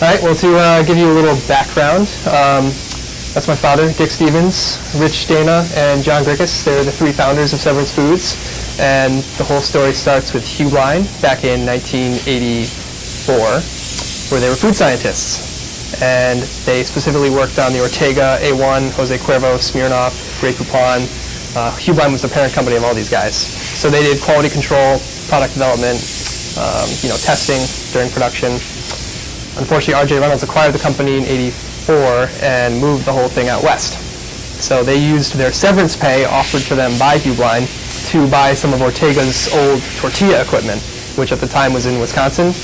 All right, well, to give you a little background, that's my father, Dick Stevens, Rich Dana, and John Grickus. They're the three founders of Severance Foods, and the whole story starts with HYPE back in 1984, where they were food scientists. And they specifically worked on the Ortega, A1, Jose Cuervo, Smirnoff, Grey Poupon. HYPE was the parent company of all these guys. So they did quality control, product development, testing during production. Unfortunately, R.J. Reynolds acquired the company in '84 and moved the whole thing out west. So they used their severance pay offered to them by HYPE to buy some of Ortega's old tortilla equipment, which at the time was in Wisconsin.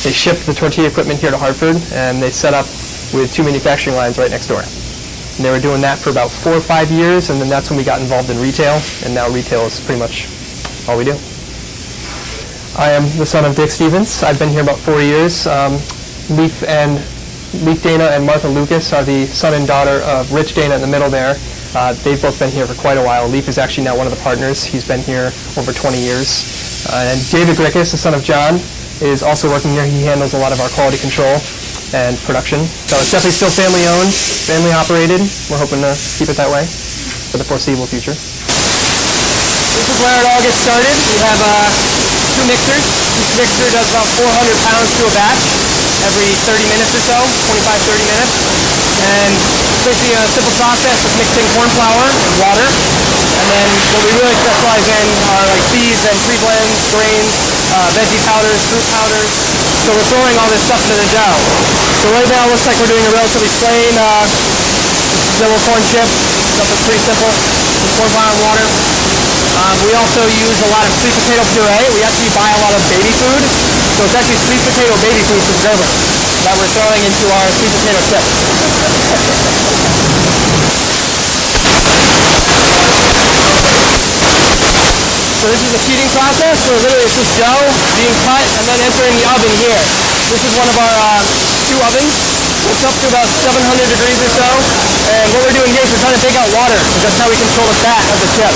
They shipped the tortilla equipment here to Hartford, and they set up with 2 manufacturing lines right next door. And they were doing that for about 4 or 5 years, and then that's when we got involved in retail, and now retail is pretty much all we do. I am the son of Dick Stevens. I've been here about 4 years. Leif Dana and Martha Lucas are the son and daughter of Rich Dana in the middle there. They've both been here for quite a while. Leif is actually now one of the partners. He's been here over 20 years. And David Grickus, the son of John, is also working here. He handles a lot of our quality control and production. So it's definitely still family owned, family operated. We're hoping to keep it that way for the foreseeable future. This is where it all gets started. We have 2 mixers. Each mixer does about 400 pounds to a batch every 30 minutes or so, 25, 30 minutes. And it's basically a simple process of mixing corn flour and water. And then what we really specialize in are like seeds and pre-blends, grains, veggie powders, fruit powders. So we're throwing all this stuff into the dough. So right now it looks like we're doing a relatively plain little corn chip. Stuff is pretty simple. Just corn flour and water. We also use a lot of sweet potato puree. We actually buy a lot of baby food. So it's actually sweet potato baby food from Gerber that we're throwing into our sweet potato chips. So this is the sheeting process, where literally it's just dough being cut and then entering the oven here. This is one of our 2 ovens. It's up to about 700 degrees or so. And what we're doing here is we're trying to take out water, because that's how we control the fat of the chip.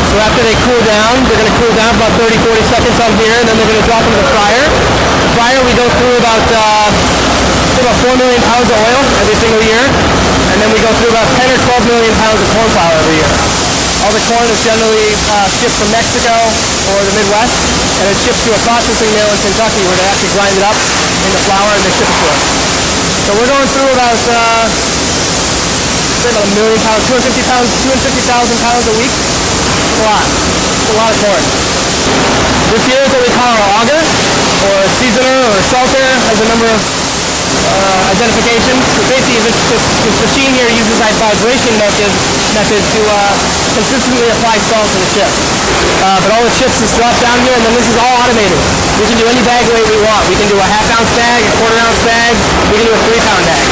So after they cool down, they're going to cool down for about 30, 40 seconds on here, and then they're going to drop into the fryer. The fryer, we go through about 4 million pounds of oil every single year, and then we go through about 10 or 12 million pounds of corn flour every year. All the corn is generally shipped from Mexico or the Midwest, and it's shipped to a processing mill in Kentucky where they actually grind it up into flour and they ship it to us. So we're going through about a million pounds, 250,000 pounds a week. It's a lot. It's a lot of corn. This here is what we call our auger, or seasoner, or salter. Has a number of identifications. So basically, this machine here uses that vibration method to consistently apply salt to the chip. But all the chips is dropped down here, and then this is all automated. We can do any bag weight we want. We can do a half-ounce bag, a quarter-ounce bag. We can do a 3-pound bag.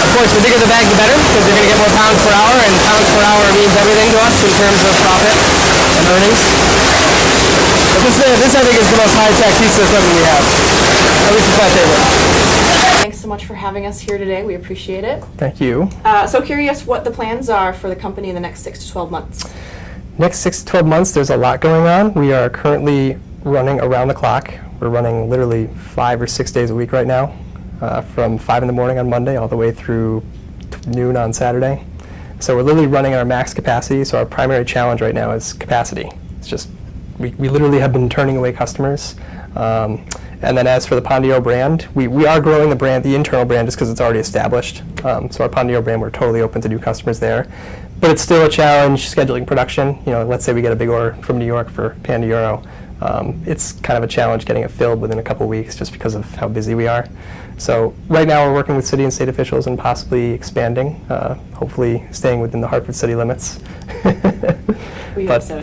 Of course, the bigger the bag, the better, because you're going to get more pounds per hour, and pounds per hour means everything to us in terms of profit and earnings. But this I think is the most high-tech piece of equipment we have. At least it's my favorite. Thanks so much for having us here today. We appreciate it. Thank you. So curious what the plans are for the company in the next 6 to 12 months. Next 6 to 12 months, there's a lot going on. We are currently running around the clock. We're running literally 5 or 6 days a week right now, from 5 in the morning on Monday all the way through noon on Saturday. So we're literally running at our max capacity. So our primary challenge right now is capacity. It's just, we literally have been turning away customers. And then as for the Pondio brand, we are growing the brand, the internal brand, just because it's already established. So our Pondio brand, we're totally open to new customers there. But it's still a challenge scheduling production. Let's say we get a big order from New York for Panda Euro. It's kind of a challenge getting it filled within a couple weeks just because of how busy we are. So right now we're working with city and state officials and possibly expanding, hopefully staying within the Hartford city limits.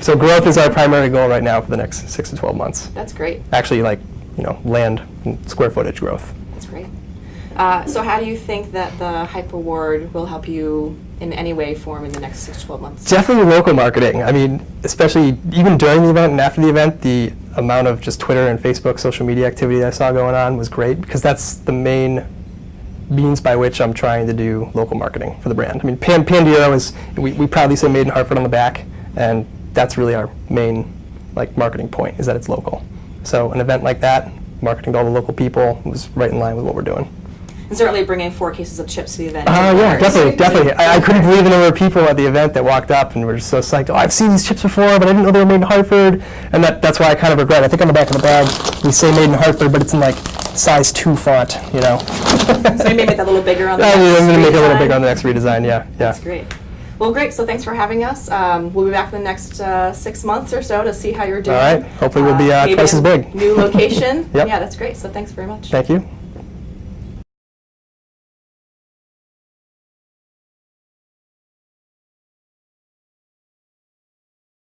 So growth is our primary goal right now for the next 6 to 12 months. That's great. Actually, land and square footage growth. That's great. So how do you think that the HYPE Award will help you in any way, form in the next 6 to 12 months? Definitely local marketing. I mean, especially even during the event and after the event, the amount of just Twitter and Facebook social media activity that I saw going on was great, because that's the main means by which I'm trying to do local marketing for the brand. I mean, Panda Euro is, we proudly say made in Hartford on the back, and that's really our main marketing point, is that it's local. So an event like that marketing to all the local people. It was right in line with what we're doing. And certainly bringing 4 cases of chips to the event. Yeah, definitely. I couldn't believe the number of people at the event that walked up and were just so psyched. Oh, I've seen these chips before, but I didn't know they were made in Hartford. And that's why I kind of regret. I think on the back of the bag, we say made in Hartford, but it's in like size 2 font, you know. So you may make that a little bigger on the I'm next going to make it a little redesign? bigger on the next redesign, yeah. That's great. Well, great. So thanks for having us. We'll be back in the next 6 months or so to see how you're doing. All right. Hopefully we'll be Maybe twice a as big. New location. Yep. Yeah, that's great. So thanks very much. Thank you.